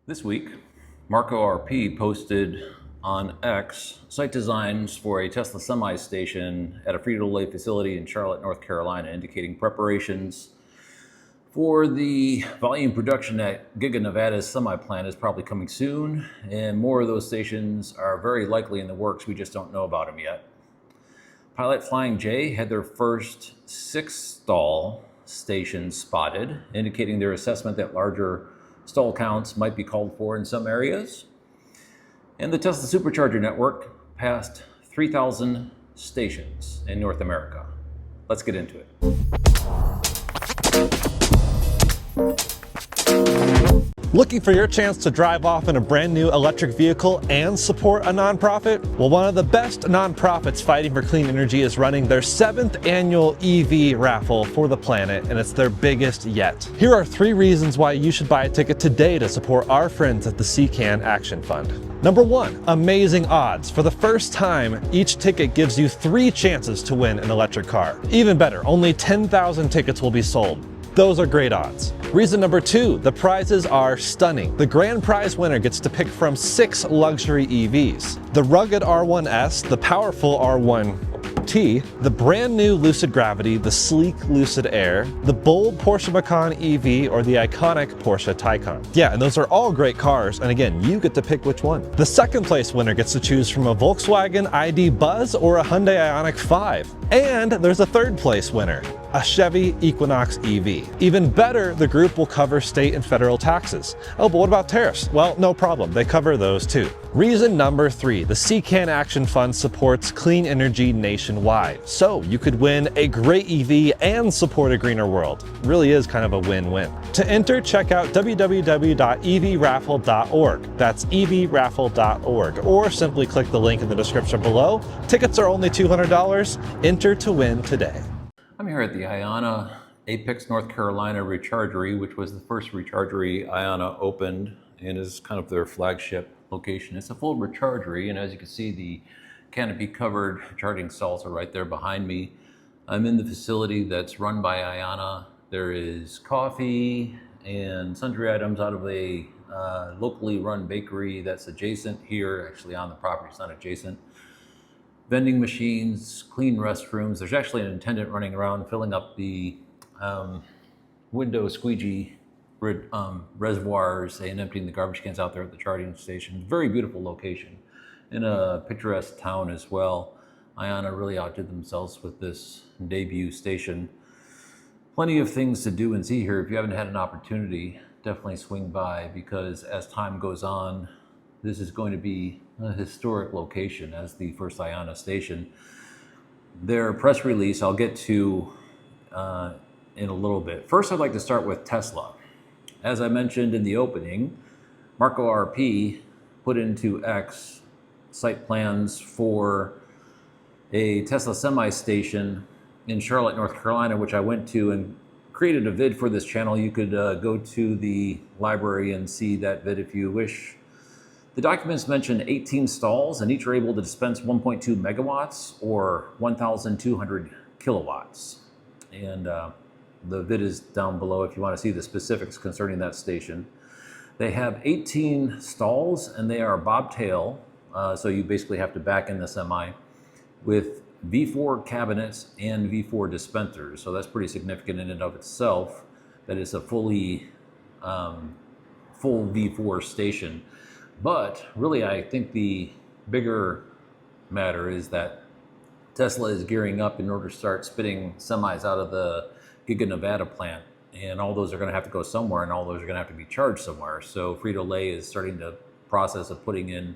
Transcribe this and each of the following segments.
This week, Marco RP posted on X site designs for a Tesla semi station at a Frito-Lay facility in Charlotte, North Carolina, indicating preparations for the volume production at Giga Nevada's semi plant is probably coming soon, and more of those stations are very likely in the works. We just don't know about them yet. Pilot Flying J had their first 6 stall stations spotted, indicating their assessment that larger stall counts might be called for in some areas. And the Tesla Supercharger network passed 3,000 stations in North America. Let's get into it. Looking for your chance to drive off in a brand new electric vehicle and support a nonprofit? Well, one of the best nonprofits fighting for clean energy is running their 7th annual EV raffle for the planet, and it's their biggest yet. Here are 3 reasons why you should buy a ticket today to support our friends at the CCAN Action Fund. Number 1, amazing odds. For the first time, each ticket gives you 3 chances to win an electric car. Even better, only 10,000 tickets will be sold. Those are great odds. Reason number 2, the prizes are stunning. The grand prize winner gets to pick from 6 luxury EVs. The rugged R1S, the powerful R1T, the brand new Lucid Gravity, the sleek Lucid Air, the bold Porsche Macan EV, or the iconic Porsche Taycan. Yeah, and those are all great cars, and again, you get to pick which one. The second place winner gets to choose from a Volkswagen ID Buzz or a Hyundai Ioniq 5. And there's a third place winner, a Chevy Equinox EV. Even better, the group will cover state and federal taxes. Oh, but what about tariffs? Well, no problem, they cover those too. Reason number 3, the CCAN Action Fund supports clean energy nationwide. So you could win a great EV and support a greener world. It really is kind of a win-win. To enter, check out www.evraffle.org. That's evraffle.org, or simply click the link in the description below. Tickets are only $200. Enter to win today. I'm here at the Ionna Apex, North Carolina rechargery, which was the first rechargery Ionna opened and is kind of their flagship location. It's a full rechargery, and as you can see, the canopy covered charging stalls are right there behind me. I'm in the facility that's run by Ionna. There is coffee and sundry items out of a locally run bakery that's adjacent here, actually on the property, it's not adjacent. Vending machines, clean restrooms. There's actually an attendant running around filling up the window squeegee reservoirs and emptying the garbage cans out there at the charging station. Very beautiful location in a picturesque town as well. Ionna really outdid themselves with this debut station. Plenty of things to do and see here. If you haven't had an opportunity, definitely swing by, because as time goes on, this is going to be a historic location as the first Ionna station. Their press release I'll get to in a little bit. First, I'd like to start with Tesla. As I mentioned in the opening, Marco RP put into X site plans for a Tesla semi station in Charlotte, North Carolina, which I went to and created a vid for this channel. You could go to the library and see that vid if you wish. The documents mention 18 stalls, and each are able to dispense 1.2 megawatts or 1,200 kilowatts. And the vid is down below if you want to see the specifics concerning that station. They have 18 stalls, and they are bobtail, so you basically have to back in the semi, with V4 cabinets and V4 dispensers. So that's pretty significant in and of itself, that it's a full V4 station. But really, I think the bigger matter is that Tesla is gearing up in order to start spitting semis out of the Giga Nevada plant. And all those are going to have to go somewhere, and all those are going to have to be charged somewhere. So Frito-Lay is starting the process of putting in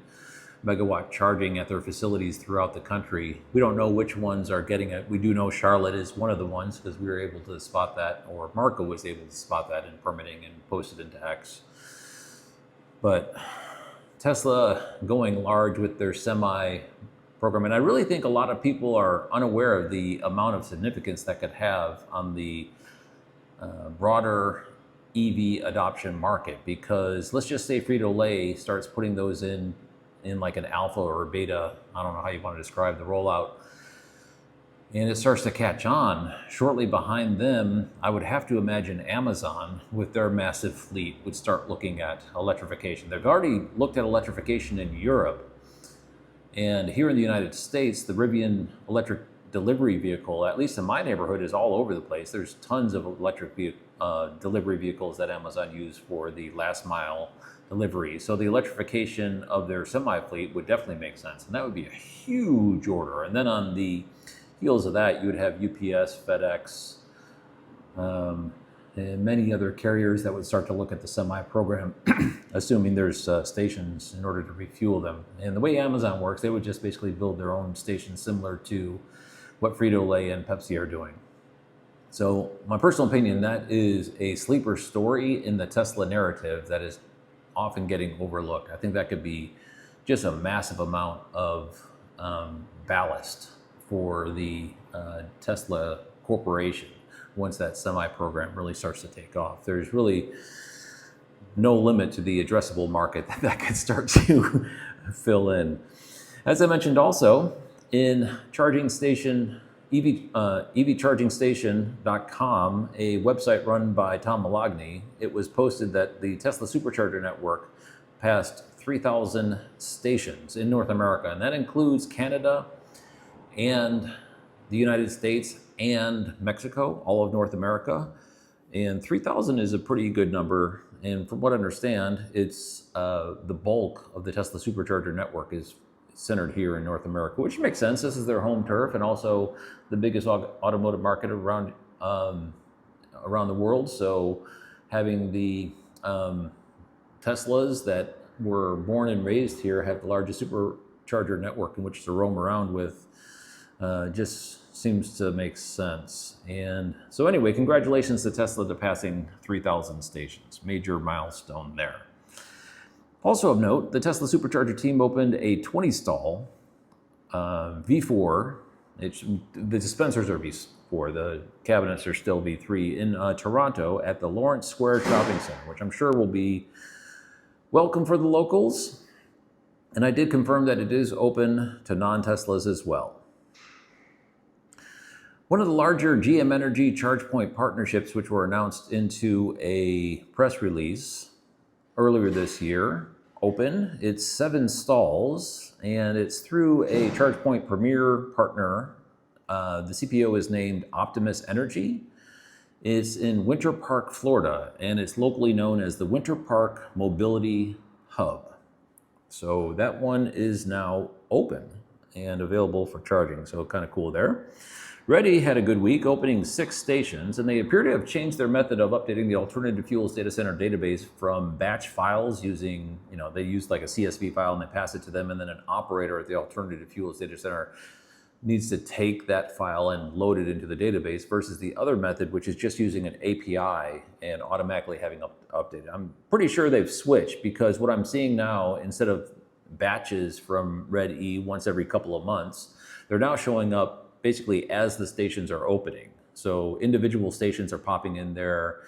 megawatt charging at their facilities throughout the country. We don't know which ones are getting it. We do know Charlotte is one of the ones, because we were able to spot that, or Marco was able to spot that in permitting and post it into X. But Tesla going large with their semi program, and I really think a lot of people are unaware of the amount of significance that could have on the broader EV adoption market. Because let's just say Frito-Lay starts putting those in like an alpha or a beta, I don't know how you want to describe the rollout. and it starts to catch on. Shortly behind them, I would have to imagine Amazon, with their massive fleet, would start looking at electrification. They've already looked at electrification in Europe, and here in the United States, the Rivian electric delivery vehicle, at least in my neighborhood, is all over the place. There's tons of electric delivery vehicles that Amazon use for the last mile delivery. So the electrification of their semi fleet would definitely make sense, and that would be a huge order. And then on the heels of that, you would have UPS, FedEx, and many other carriers that would start to look at the semi program, assuming there's stations in order to refuel them. And the way Amazon works, they would just basically build their own stations similar to what Frito-Lay and Pepsi are doing. So my personal opinion, that is a sleeper story in the Tesla narrative that is often getting overlooked. I think that could be just a massive amount of ballast for the Tesla corporation once that semi program really starts to take off. There's really no limit to the addressable market that could start to fill in. As I mentioned also, in charging station, EVchargingstation.com, a website run by Tom Malogny, it was posted that the Tesla Supercharger network passed 3,000 stations in North America, and that includes Canada and the United States and Mexico, all of North America. And 3,000 is a pretty good number. And from what I understand, it's the bulk of the Tesla Supercharger network is centered here in North America, which makes sense. This is their home turf and also the biggest automotive market around the world. So having the Teslas that were born and raised here have the largest supercharger network in which to roam around with just seems to make sense. And so anyway, congratulations to Tesla to passing 3,000 stations. Major milestone there. Also of note, the Tesla Supercharger team opened a 20-stall V4. The dispensers are V4. The cabinets are still V3 in Toronto at the Lawrence Square Shopping Center, which I'm sure will be welcome for the locals. And I did confirm that it is open to non-Teslas as well. One of the larger GM Energy ChargePoint partnerships, which were announced into a press release earlier this year, open. It's 7 stalls, and it's through a ChargePoint Premier partner. The CPO is named Optimus Energy. It's in Winter Park, Florida, and it's locally known as the Winter Park Mobility Hub. So that one is now open and available for charging, so kind of cool there. Ready had a good week, opening 6 stations, and they appear to have changed their method of updating the alternative fuels data center database from batch files using, they use like a CSV file and they pass it to them, and then an operator at the alternative fuels data center needs to take that file and load it into the database versus the other method, which is just using an API and automatically having updated. I'm pretty sure they've switched, because what I'm seeing now, instead of batches from Red E once every couple of months, they're now showing up basically as the stations are opening. So individual stations are popping in there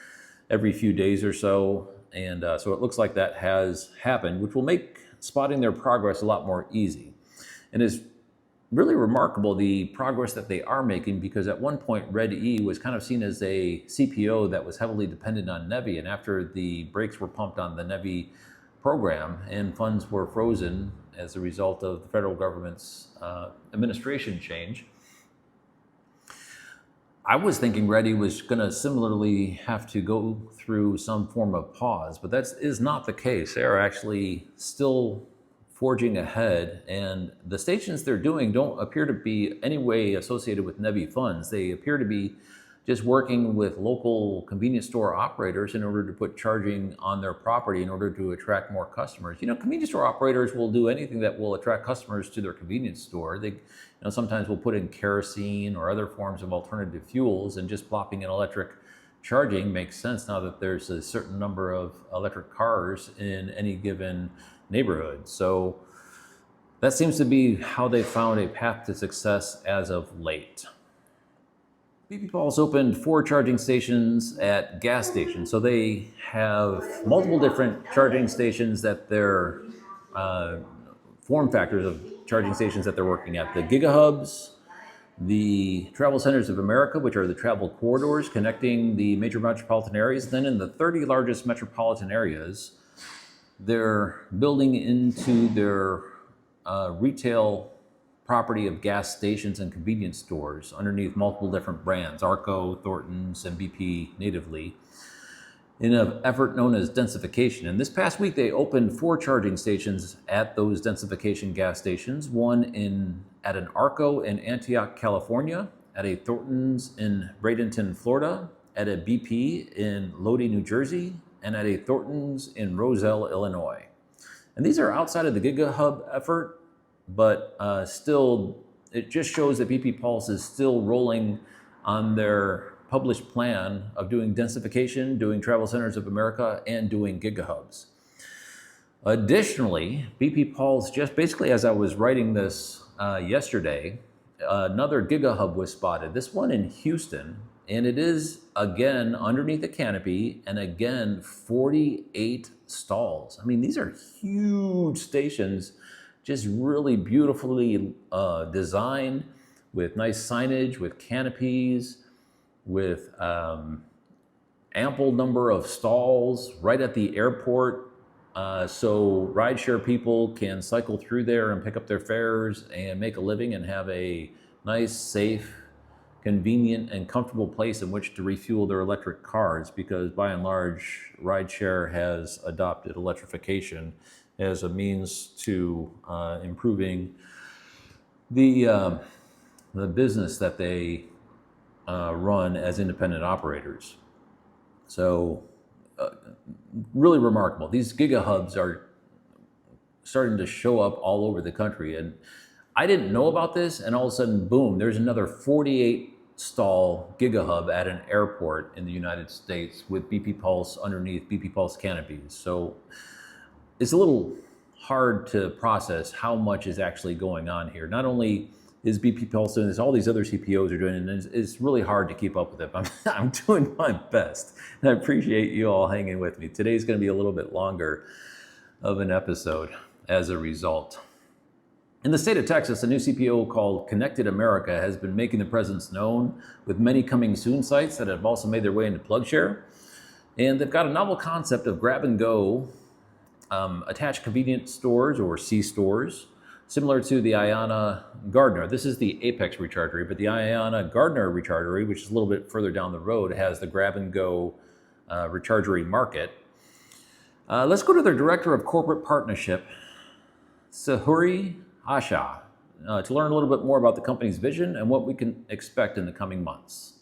every few days or so. And so it looks like that has happened, which will make spotting their progress a lot more easy. And it's really remarkable the progress that they are making, because at one point Red E was kind of seen as a CPO that was heavily dependent on NEVI. And after the brakes were pumped on the NEVI program and funds were frozen as a result of the federal government's administration change, I was thinking Red E was going to similarly have to go through some form of pause, but that is not the case. They are actually still forging ahead, and the stations they're doing don't appear to be any way associated with NEVI funds. They appear to be just working with local convenience store operators in order to put charging on their property in order to attract more customers. Convenience store operators will do anything that will attract customers to their convenience store. They sometimes will put in kerosene or other forms of alternative fuels, and just plopping in electric charging makes sense now that there's a certain number of electric cars in any given neighborhood. So that seems to be how they found a path to success as of late. BP Pulse opened 4 charging stations at gas stations. So they have multiple different charging stations that they're form factors of charging stations that they're working at. The gigahubs, the travel centers of America, which are the travel corridors connecting the major metropolitan areas. Then in the 30 largest metropolitan areas, they're building into their retail property of gas stations and convenience stores underneath multiple different brands, Arco, Thornton's, and BP natively, in an effort known as densification. And this past week, they opened 4 charging stations at those densification gas stations, one at an Arco in Antioch, California, at a Thornton's in Bradenton, Florida, at a BP in Lodi, New Jersey, and at a Thornton's in Roselle, Illinois. And these are outside of the GigaHub effort, but still, it just shows that BP Pulse is still rolling on their published plan of doing densification, doing travel centers of America, and doing GigaHubs. Additionally, BP Pulse, just basically as I was writing this yesterday, another GigaHub was spotted, this one in Houston, and it is, again, underneath a canopy, and again, 48 stalls. I mean, these are huge stations, just really beautifully designed, with nice signage, with canopies, with ample number of stalls right at the airport, so rideshare people can cycle through there and pick up their fares and make a living and have a nice, safe, convenient, and comfortable place in which to refuel their electric cars, because by and large, rideshare has adopted electrification as a means to improving the business that they run as independent operators. So really remarkable. These GigaHubs are starting to show up all over the country. And I didn't know about this, and all of a sudden, boom, there's another 48 stall GigaHub at an airport in the United States with BP Pulse underneath BP Pulse canopies. So it's a little hard to process how much is actually going on here. Not only is BP Pulse doing this, all these other CPOs are doing it, and it's really hard to keep up with it. I'm doing my best, and I appreciate you all hanging with me. Today's going to be a little bit longer of an episode as a result. In the state of Texas, a new CPO called Connected America has been making their presence known, with many coming soon sites that have also made their way into PlugShare. And they've got a novel concept of grab-and-go attached convenience stores, or C-stores, similar to the Ionna Gardner. This is the Apex rechargery, but the Ionna Gardner rechargery, which is a little bit further down the road, has the grab-and-go rechargery market. Let's go to their Director of Corporate Partnership, Sahuri Asha, to learn a little bit more about the company's vision and what we can expect in the coming months.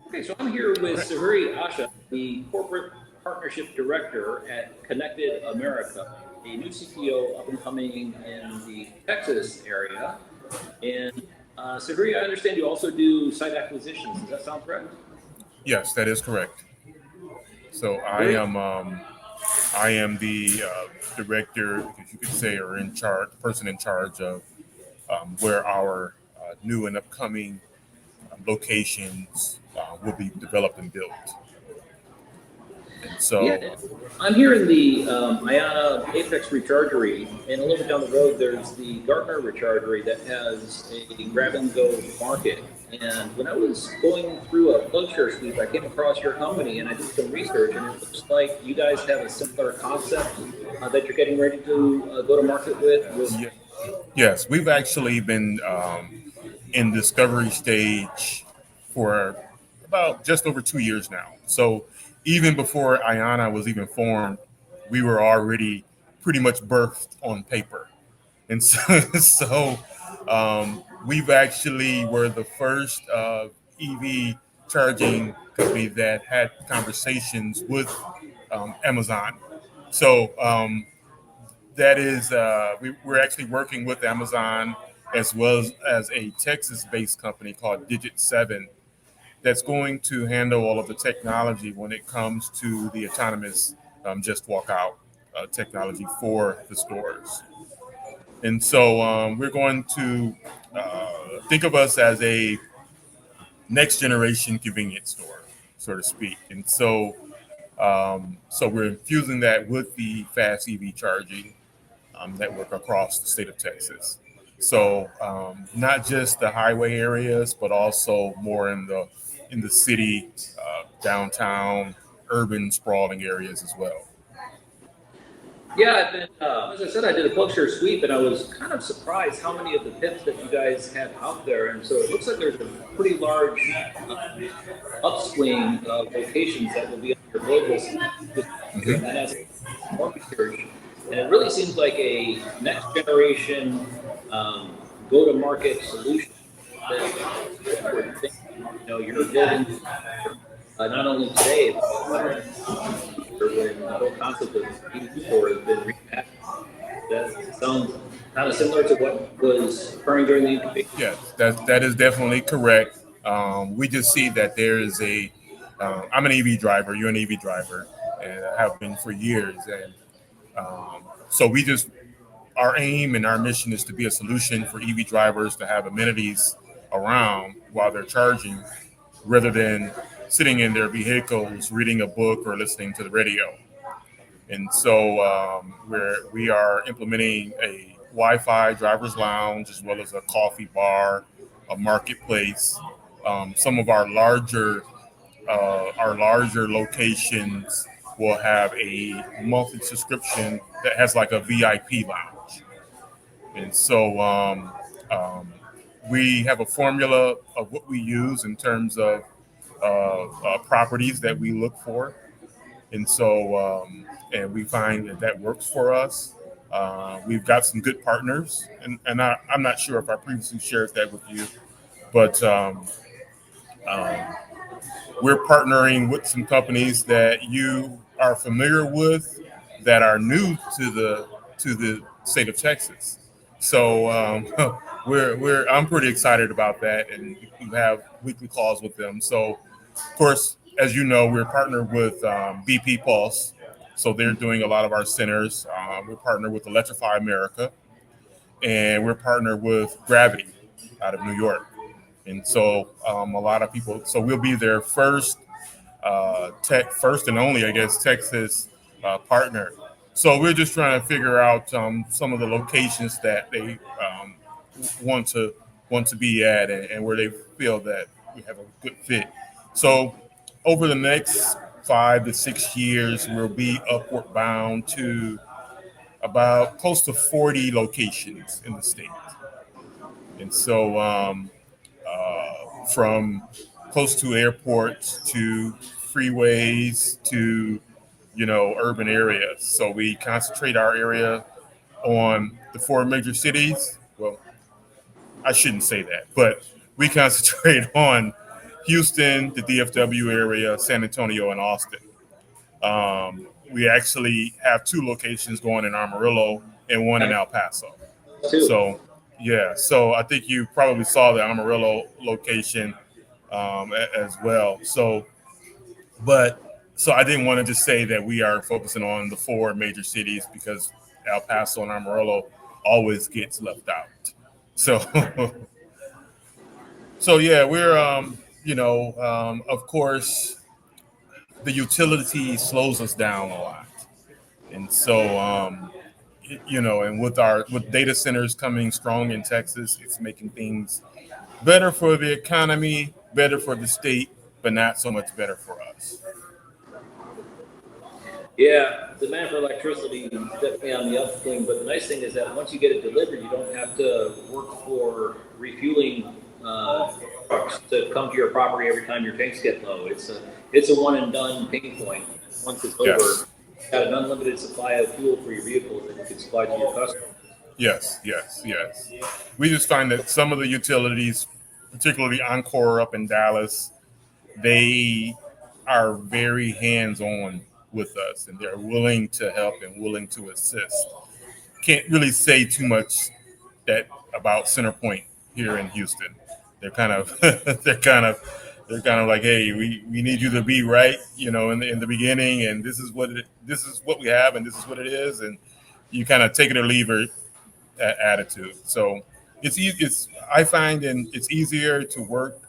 Okay, so I'm here with Sahuri Asha, the Corporate Partnership Director at Connected America, a new CPO up and coming in the Texas area. And Sahuri, I understand you also do site acquisitions. Does that sound correct? Yes, that is correct. So I am the director, if you could say, or person in charge of where our new and upcoming locations will be developed and built. And so, yeah, I'm here in the Ionna Apex rechargery, and a little bit down the road, there's the Gardner rechargery that has a grab-and-go market. And when I was going through a PlugShare sweep, I came across your company, and I did some research, and it looks like you guys have a similar concept that you're getting ready to go to market with. Yes, we've actually been in discovery stage for about just over 2 years now. So even before Ionna was even formed, we were already pretty much birthed on paper. And so we've actually were the first EV charging company that had conversations with Amazon. So that is, we're actually working with Amazon as well as a Texas-based company called Digit 7 that's going to handle all of the technology when it comes to the autonomous just walk out technology for the stores. And so we're going to think of us as a next generation convenience store, so to speak. And so we're infusing that with the fast EV charging network across the state of Texas. So not just the highway areas, but also more in the city, downtown, urban sprawling areas as well. Yeah, I've been, as I said, I did a Berkshire sweep, and I was kind of surprised how many of the pits that you guys have out there. And so it looks like there's a pretty large upswing of locations that will be on your global list year. And then as more research, and it really seems like a next generation go-to-market solution that we're thinking, you're building not only today, but when the whole concept of EV4 has been reimagined. That sounds kind of similar to what was occurring during the incubation. Yeah, that is definitely correct. We just see that there is I'm an EV driver, you're an EV driver, and I have been for years. And so our aim and our mission is to be a solution for EV drivers to have amenities around while they're charging, rather than sitting in their vehicles reading a book or listening to the radio. And so we are implementing a Wi-Fi driver's lounge as well as a coffee bar, a marketplace. Some of our larger locations will have a monthly subscription that has like a VIP lounge. And so we have a formula of what we use in terms of properties that we look for. And so, and we find that works for us. We've got some good partners, and I'm not sure if I previously shared that with you, but we're partnering with some companies that you are familiar with that are new to the state of Texas. So I'm pretty excited about that, and we have weekly calls with them. So, of course, as you know, we're partnered with BP Pulse, so they're doing a lot of our centers. We're partnered with Electrify America, and we're partnered with Gravity out of New York. And so a lot of people, so we'll be their first first and only, I guess, Texas partner. So we're just trying to figure out some of the locations that they want to be at, and where they feel that we have a good fit. So over the next 5 to 6 years, we'll be upward bound to about close to 40 locations in the state. And so from close to airports to freeways to, urban areas. So we concentrate our area on the 4 major cities. Well, I shouldn't say that, but we concentrate on Houston, the DFW area, San Antonio, and Austin. We actually have 2 locations going in Amarillo and 1 in El Paso. So, yeah. So I think you probably saw the Amarillo location as well. So I didn't want to just say that we are focusing on the 4 major cities, because El Paso and Amarillo always gets left out. So, so yeah, we're of course, the utility slows us down a lot, and so and with data centers coming strong in Texas, it's making things better for the economy, better for the state, but not so much better for us. Yeah, demand for electricity is definitely on the upswing, but the nice thing is that once you get it delivered, you don't have to work for refueling trucks to come to your property every time your tanks get low. It's a one and done pain point. Once it's over, Yes. you've got an unlimited supply of fuel for your vehicles that you can supply to your customers. Yes. We just find that some of the utilities, particularly Encore up in Dallas, they are very hands-on with us, and they're willing to help and willing to assist. Can't really say too much about Centerpoint here in Houston. They're kind of they're kind of like, hey, we need you to be right, in the beginning, and this is what we have, and this is what it is, and you kind of take it or leave it attitude. So I find, and it's easier to work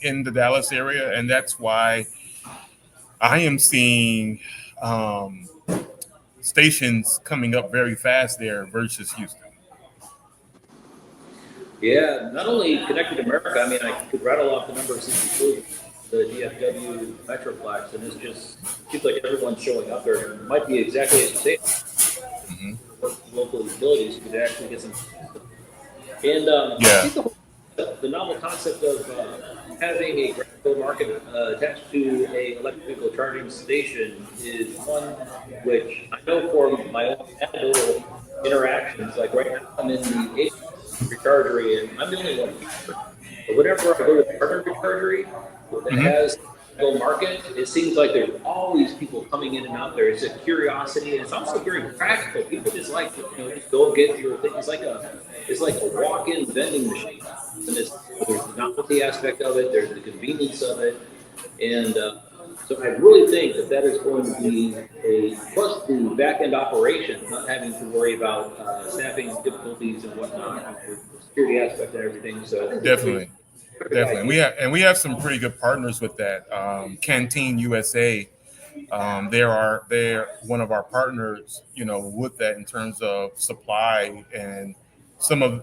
in the Dallas area, and that's why I am seeing stations coming up very fast there versus Houston. Yeah, not only Connected America, I mean, I could rattle off the number of cities, the DFW Metroplex, and it's just seems like everyone's showing up there. It might be exactly as you say, Hmm. local utilities could actually get some. And I Yeah, think the novel concept of having a gravel market attached to a electric vehicle charging station is one which I know for my own anecdotal interactions. Like right now, I'm in the Apex rechargery, and I'm the only one here. But whenever I go to the partner rechargery that hmm, has a market, it seems like there's always people coming in and out there. It's a curiosity, and it's also very practical. People just like to, just go get your thing. It's like a walk-in vending machine. And there's the novelty aspect of it. There's the convenience of it, and so I really think that that is going to be a plus the back-end operation, not having to worry about staffing difficulties and whatnot, the security aspect and everything. So I think it's a definitely, perfect definitely. idea. We have some pretty good partners with that. Canteen USA, they're one of our partners, with that in terms of supply and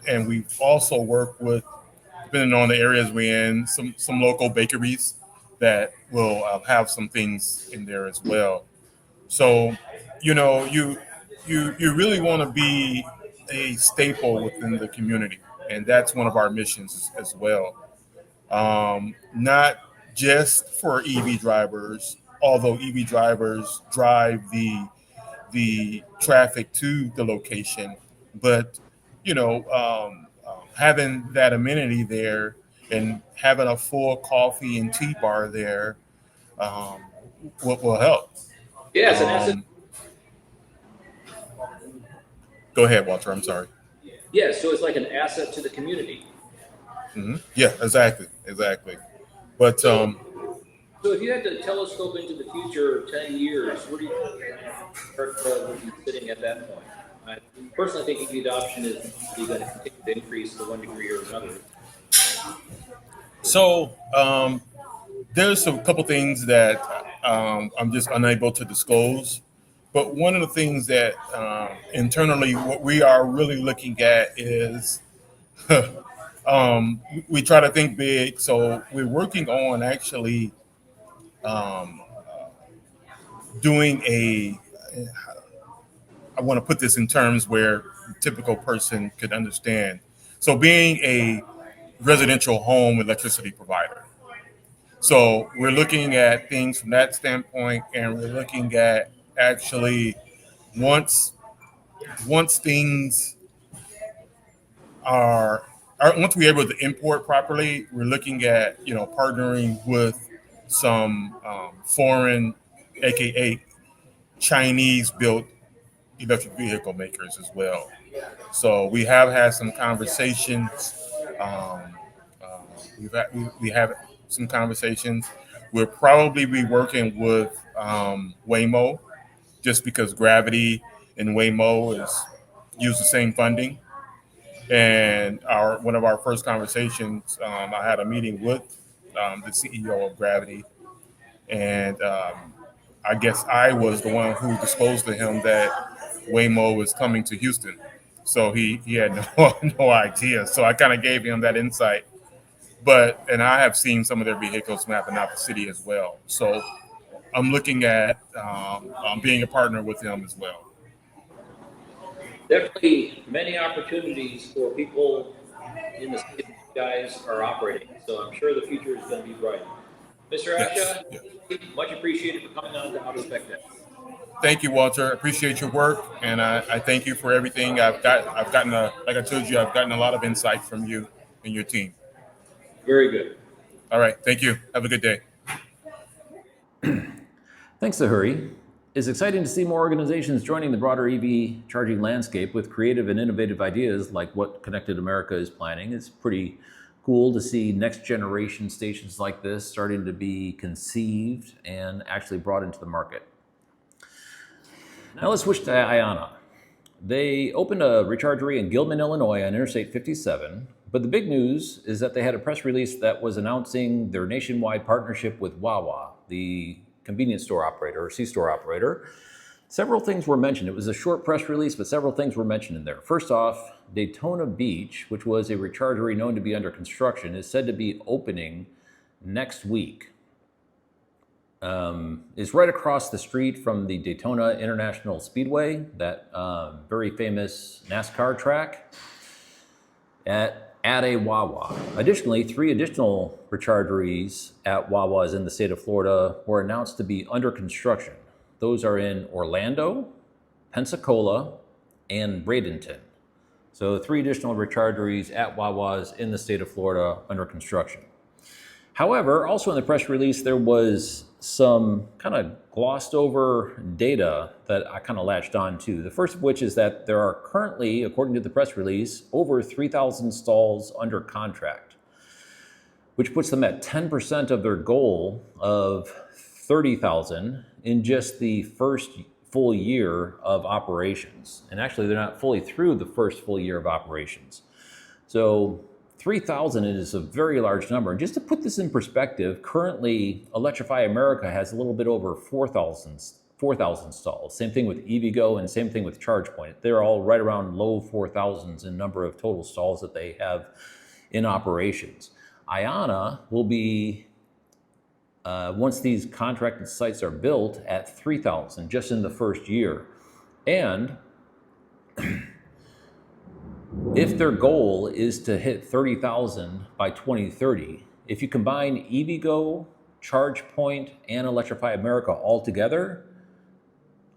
and we also work with, depending on the areas we're in, some local bakeries that will have some things in there as well. So, you really want to be a staple within the community, and that's one of our missions as well. Not just for EV drivers, although EV drivers drive the traffic to the location, but having that amenity there and having a full coffee and tea bar there um, will help. Yes, and that's it. Um, Go ahead, Walter. I'm sorry. Yes, so it's like an asset to the community. Yeah, exactly, exactly. But So, so if you had to telescope into the future 10 years, where do you would be sitting at that point? I personally think EV adoption is going to continue to increase to one degree or another. so there's a couple things that I'm just unable to disclose. But one of the things that internally, what we are really looking at is we try to think big. So we're working on actually um, doing I want to put this in terms where the typical person could understand. So being a residential home electricity provider. So we're looking at things from that standpoint, and we're looking at actually once once things are, once we're able to import properly, we're looking at partnering with some foreign, aka Chinese built electric vehicle makers as well. So we have had some conversations. Um, uh, we have some conversations. We'll probably be working with Waymo, just because Gravity and Waymo is use the same funding. And our one of our first conversations, I had a meeting with the CEO of Gravity, and I guess I was the one who disclosed to him that Waymo was coming to Houston. So he had no idea. So I kind of gave him that insight. And I have seen some of their vehicles mapping out the city as well. So I'm looking at being a partner with them as well. Definitely many opportunities for people in the city that you guys are operating. So I'm sure the future is going to be bright. Mr. Yes. Asha, Yeah. much appreciated for coming on to Auto Spec Day. Thank you, Walter. Appreciate your work, and I thank you for everything. I've gotten like I told you, I've gotten a lot of insight from you and your team. Very good. All right, thank you. Have a good day. Thanks to Hurry. It's exciting to see more organizations joining the broader EV charging landscape with creative and innovative ideas like what Connected America is planning. It's pretty cool to see next generation stations like this starting to be conceived and actually brought into the market. Now let's switch to Ionna. They opened a rechargery in Gilman, Illinois on Interstate 57, but the big news is that they had a press release that was announcing their nationwide partnership with Wawa, the convenience store operator or C-store operator, Several things were mentioned. It was a short press release, but several things were mentioned in there. First off, Daytona Beach, which was a rechargery known to be under construction, is said to be opening next week. Is right across the street from the Daytona International Speedway, that very famous NASCAR track, at a Wawa. Additionally, 3 additional rechargeries at Wawas in the state of Florida were announced to be under construction. Those are in Orlando, Pensacola, and Bradenton. So 3 additional rechargeries at Wawas in the state of Florida under construction. However, also in the press release, there was some kind of glossed over data that I kind of latched on to. The first of which is that there are currently, according to the press release, over 3,000 stalls under contract, which puts them at 10% of their goal of 30,000 in just the first full year of operations. And actually, they're not fully through the first full year of operations. So 3,000 is a very large number. And just to put this in perspective, currently Electrify America has a little bit over 4,000 stalls. Same thing with EVgo and same thing with ChargePoint. They're all right around low 4,000s in number of total stalls that they have in operations. Ionna will be, once these contracted sites are built, at 3,000 just in the first year. And if their goal is to hit 30,000 by 2030, if you combine EVgo, ChargePoint, and Electrify America all together,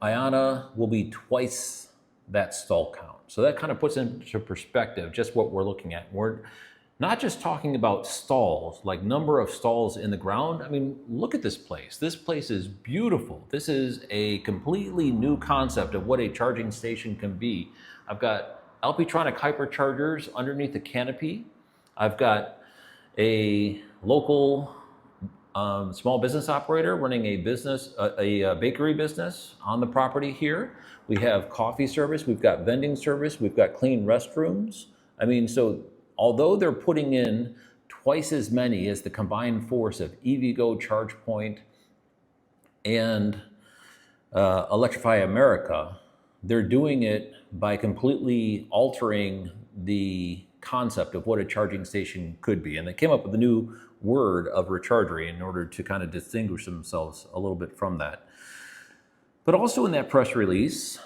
Ionna will be twice that stall count. So that kind of puts into perspective just what we're looking at. We're not just talking about stalls, like number of stalls in the ground. I mean, look at this place. This place is beautiful. This is a completely new concept of what a charging station can be. I've got LPtronic hyperchargers underneath the canopy. I've got a local small business operator running a bakery business on the property here. We have coffee service, we've got vending service, we've got clean restrooms. I mean, so although they're putting in twice as many as the combined force of EVgo, ChargePoint, and Electrify America, they're doing it by completely altering the concept of what a charging station could be. And they came up with a new word of rechargery in order to kind of distinguish themselves a little bit from that. But also in that press release,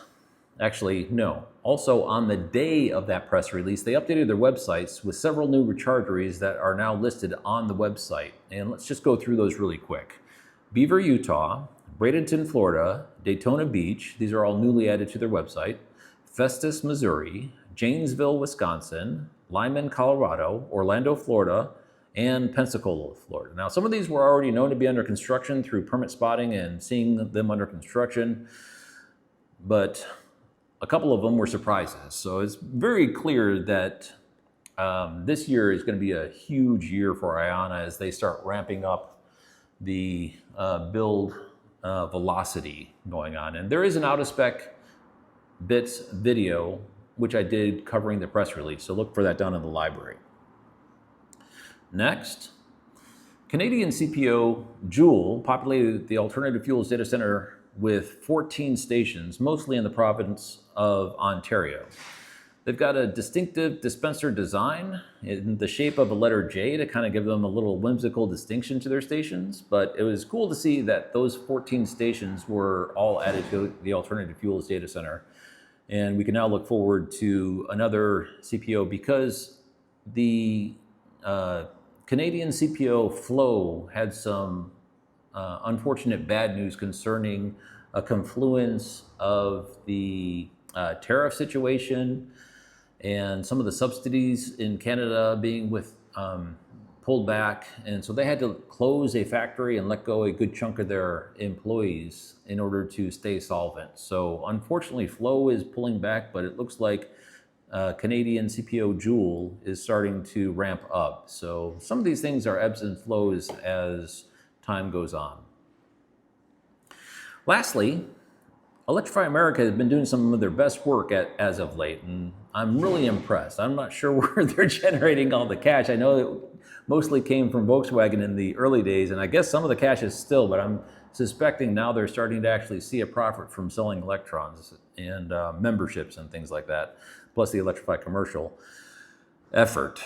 also on the day of that press release, they updated their websites with several new rechargeries that are now listed on the website. And let's just go through those really quick. Beaver, Utah, Bradenton, Florida, Daytona Beach, these are all newly added to their website, Festus, Missouri, Janesville, Wisconsin, Lyman, Colorado, Orlando, Florida, and Pensacola, Florida. Now, some of these were already known to be under construction through permit spotting and seeing them under construction, but a couple of them were surprises. So it's very clear that this year is going to be a huge year for Ionna as they start ramping up the build velocity going on. And there is an out-of-spec bits video, which I did covering the press release. So look for that down in the library. Next, Canadian CPO Joule populated the alternative fuels data center with 14 stations, mostly in the province of Ontario. They've got a distinctive dispenser design in the shape of a letter J to kind of give them a little whimsical distinction to their stations. But it was cool to see that those 14 stations were all added to the alternative fuels data center. And we can now look forward to another CPO because the Canadian CPO Flow had some unfortunate bad news concerning a confluence of the tariff situation and some of the subsidies in Canada being pulled back. And so they had to close a factory and let go a good chunk of their employees in order to stay solvent. So unfortunately, Flow is pulling back, but it looks like Canadian CPO Joule is starting to ramp up. So some of these things are ebbs and flows as time goes on. Lastly, Electrify America has been doing some of their best work as of late, and I'm really impressed. I'm not sure where they're generating all the cash. I know it mostly came from Volkswagen in the early days, and I guess some of the cash is still, but I'm suspecting now they're starting to actually see a profit from selling electrons and memberships and things like that, plus the Electrify commercial effort.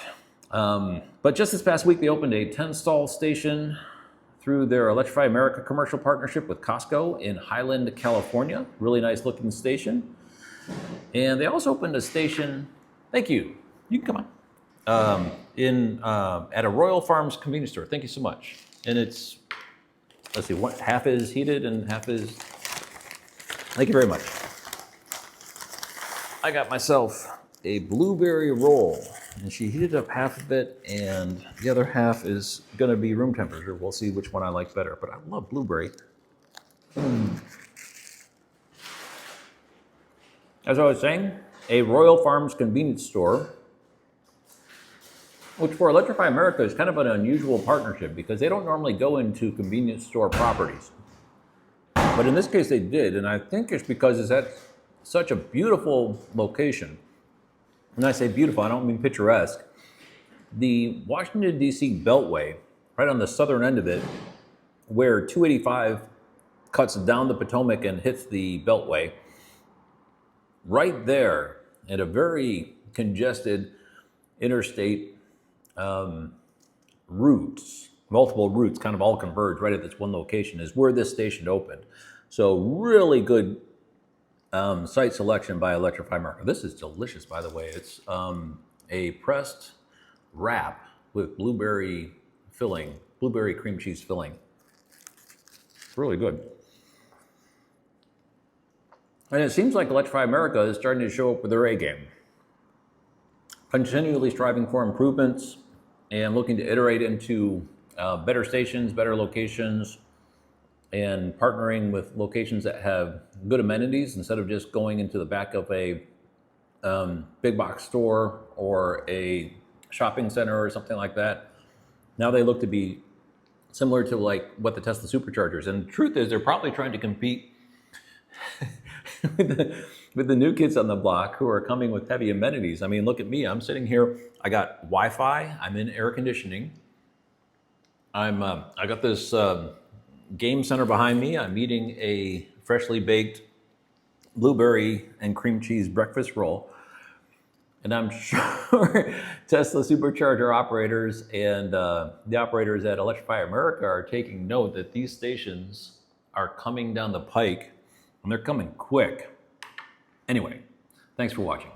But just this past week, they opened a 10-stall station through their Electrify America commercial partnership with Costco in Highland, California. Really nice looking station. And they also opened a station, thank you, you can come on, at a Royal Farms convenience store. Thank you so much. And it's, let's see, half is heated and half is, thank you very much. I got myself a blueberry roll, and she heated up half of it, and the other half is gonna be room temperature. We'll see which one I like better, but I love blueberry. As I was saying, a Royal Farms convenience store, which for Electrify America is kind of an unusual partnership because they don't normally go into convenience store properties. But in this case they did, and I think it's because it's at such a beautiful location. When I say beautiful, I don't mean picturesque. The Washington, D.C. Beltway, right on the southern end of it, where 285 cuts down the Potomac and hits the Beltway, right there at a very congested interstate routes, multiple routes kind of all converge right at this one location is where this station opened. So really good site selection by Electrify America. This is delicious, by the way. It's a pressed wrap with blueberry filling, blueberry cream cheese filling. It's really good. And it seems like Electrify America is starting to show up with their A game. Continually striving for improvements and looking to iterate into better stations, better locations, and partnering with locations that have good amenities instead of just going into the back of a big box store or a shopping center or something like that. Now they look to be similar to like what the Tesla Superchargers. And the truth is they're probably trying to compete with the new kids on the block who are coming with heavy amenities. I mean, look at me. I'm sitting here. I got Wi-Fi. I'm in air conditioning. I got this game center behind me. I'm eating a freshly baked blueberry and cream cheese breakfast roll. And I'm sure Tesla Supercharger operators and the operators at Electrify America are taking note that these stations are coming down the pike, and they're coming quick. Anyway, thanks for watching.